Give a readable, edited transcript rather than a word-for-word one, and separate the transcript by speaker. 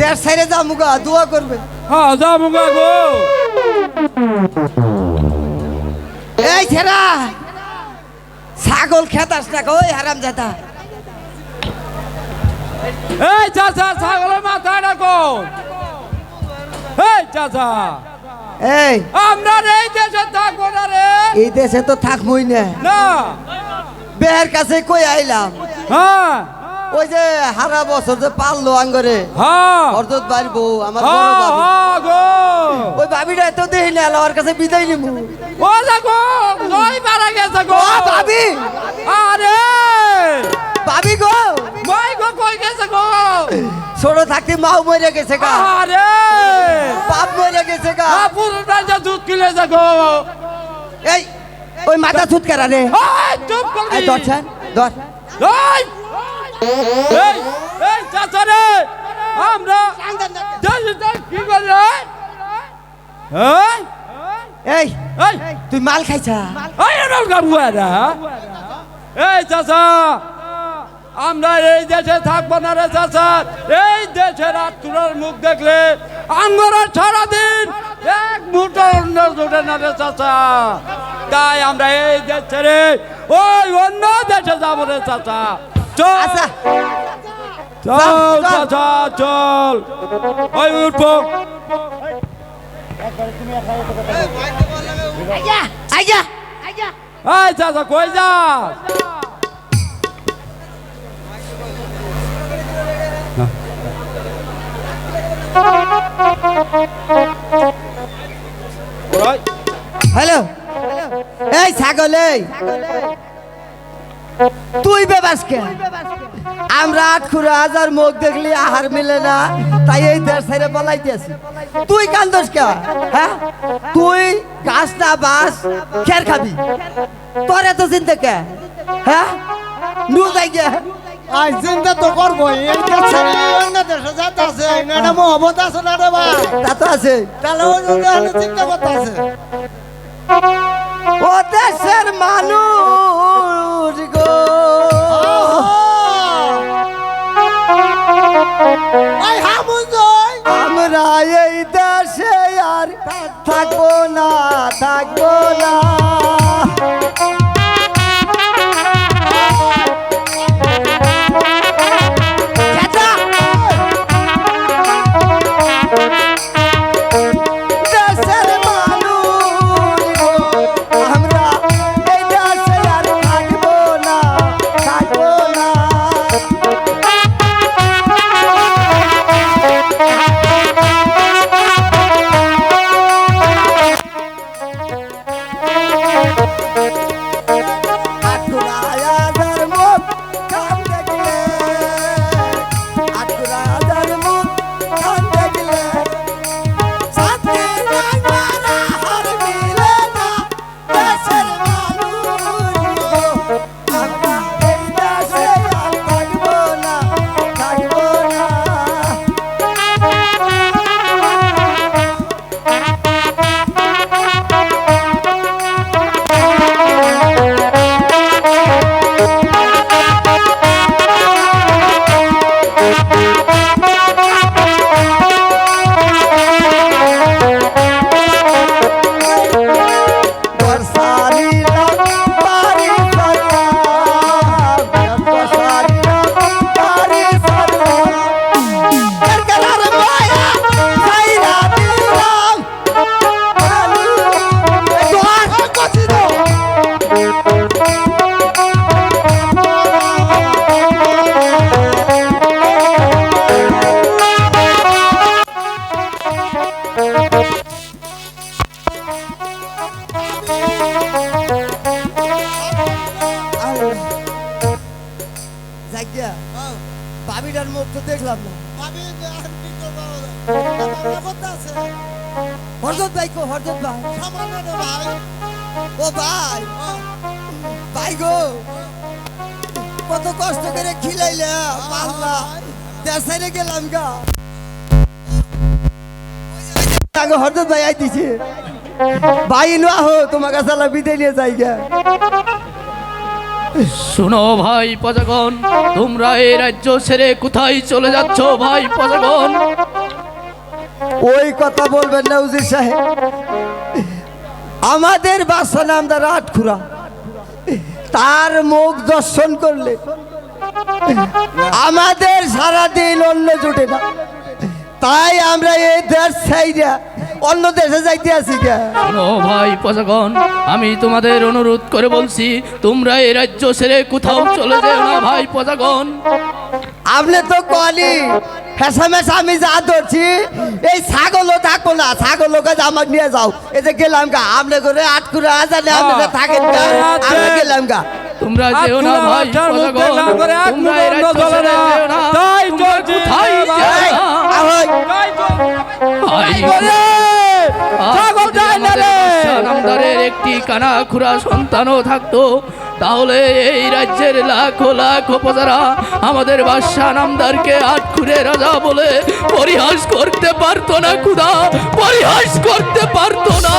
Speaker 1: দেড় সাইডে যা মুগা দোয়া করবে।
Speaker 2: হ্যাঁ যা মুগা গো।
Speaker 1: এই ছেড়া ছাগল খেতাস না ওই হারাম জাদা।
Speaker 2: এই চাচা ছাগলের মাথা রাখো। এই চাচা
Speaker 1: এই
Speaker 2: আমরা এই দেশে থাকবো না রে।
Speaker 1: এই দেশে তো থাকবই না।
Speaker 2: না
Speaker 1: বের কাছে কই আইলাম।
Speaker 2: হ্যাঁ
Speaker 1: ওই যে হারা বছর যে পাললো আঙ্গরে
Speaker 2: হ্যাঁ
Speaker 1: অর্ধত বাড়বো আমার বড়
Speaker 2: হ্যাঁ
Speaker 1: বাবু।
Speaker 2: হ্যাঁ গো
Speaker 1: ওই ভাবিটা তো দেখি না ওর কাছে বিদায় নিবো।
Speaker 2: ও দেখো নই মারা গেছে গো।
Speaker 1: ও ভাবি
Speaker 2: আরে
Speaker 1: ভাবি গো
Speaker 2: মই গো কই গেছে গো।
Speaker 1: ছোট থাকতে মাও মরে গেছে গা।
Speaker 2: আরে
Speaker 1: বাপ মরে গেছে গা।
Speaker 2: পুরোটা যে দুধ কিলেছে গো।
Speaker 1: এই ওই মাথা ছুট করা রে।
Speaker 2: এই চুপ করবি।
Speaker 1: এই ধরছেন ধর।
Speaker 2: এই এই এই চাচা রে আমরা দেশে কি করি রে। হ্যাঁ
Speaker 1: এই
Speaker 2: এই
Speaker 1: তুই মাল খাইছা।
Speaker 2: এই এরকম গাবুয়ারা। এই চাচা আমরা এই দেশে থাকবো না রে চাচা। এই দেশের আত্মুরার মুখ দেখলে আমরা সারাদিন এক মুঠো অন্য জোটে না রে চাচা। তাই আমরা এই দেশ ছেড়ে ওই অন্য দেশে যাবো রে চাচা। চল
Speaker 1: আচ্ছা
Speaker 2: চল চাচা চল। ওই উঠবো।
Speaker 1: আইয়া আইয়া আইয়া
Speaker 2: এই চাচা কই যাস।
Speaker 1: হ্যালো এই ছাগল এই তুই বেবাস কে। আমরা 8,000 মুখ দেখলি আহার মিলে না তাই এই দেশ ছেড়ে পলাইতেছি। তুই কান্দস কে? হ্যাঁ তুই গাছ না বাস খের খাবি তোর এত চিন্তা কে? হ্যাঁ নু যাই গে।
Speaker 3: আজ চিন্তা তো করবো এই দেশে অন্য দেশে যাতে আছে এটা মহব্বত আছে না রে ভাই।
Speaker 1: তা তো আছে।
Speaker 3: তাহলে ওই জন্য আমি চিন্তা করতে আছে।
Speaker 1: ও দেশের মানুষ গো
Speaker 3: এই হামুন জয়
Speaker 1: আমরা এই দেশে আর থাকবো না থাকবো না। দেশের মানুষ গো, আমরা এই দেশে আর থাকবো না থাকবো না। আটুরায়াদের মুখ খান দেখলে আটুরায়াদের মুখ খান দেখলে সাথে নাইমারা হার মিলে না দেশের মানুষ গো। আমরা এই দেশে আর থাকবো না থাকবো না। বর্ষারিলাম বাড়ি সারলাম বর্ষারিলাম বাড়ি সারলাম কারকার মায়া সাইরা দিলাম দোয়ার কচি দো। জায়গা ভাবিটার মুখ তো দেখলাম না।
Speaker 3: আমি এখন কি করবো মহব্বত আছে
Speaker 1: হরজত ভাই কো হরজত ভাই।
Speaker 3: সামান্য রে ভাই।
Speaker 1: ও ভাই ভাই গো কত কষ্ট করে খিলাইলে পাল্লা দেশে গেলাম গা। আগে হরজত ভাই আইতিছে ভাই নো আহো তোমার কাছে বিদায় নিয়ে যাই গা।
Speaker 4: শুনো ভাই প্রজাগণ, তোমরা এই রাজ্য ছেড়ে কোথায় চলে যাচ্ছ ভাই প্রজাগণ?
Speaker 1: ওই কথা বলবেন না উজির সাহেব, আমাদের বাসা নামদার আটখুরা, তার মুখ দর্শন করলে আমাদের সারাদিন অন্য জুটে না, তাই আমরা এই দেশ ছাইরা অন্য দেশে যাইতে আছি কে।
Speaker 4: শোনো ভাই প্রজাগণ, আমি তোমাদের অনুরোধ করে বলছি, তোমরা এই রাজ্য ছেড়ে কোথাও চলে যেও না ভাই প্রজাগণ।
Speaker 1: আপনি তো কলি হেসামেশ আমি যা ধরছি, এই ছাগলও থাকো না, ছাগলকে আমাকে নিয়ে যাও। এই যে গেলাম গা, আপনি করে আটকুরা আজানে আপনি থাকেন গা, আমরা গেলাম গা।
Speaker 4: তোমরা যেও না ভাই প্রজাগণ, তোমরা এই রাজ্য ছেড়ে যেও না, তোমরা কোথায় যেও
Speaker 1: এই,
Speaker 4: না।
Speaker 1: আহোই।
Speaker 4: ভাই,
Speaker 2: ছাগল যায় না রে।
Speaker 4: নামদারের একটি কানা খুরা সন্তানও থাকতো, তাহলে এই রাজ্যের লাখো লাখো প্রজারা আমাদের বাদশাহ নামদারকে আটখুরে রাজা বলে পরিহাস করতে পারতো না, খুদা পরিহাস করতে পারতো না।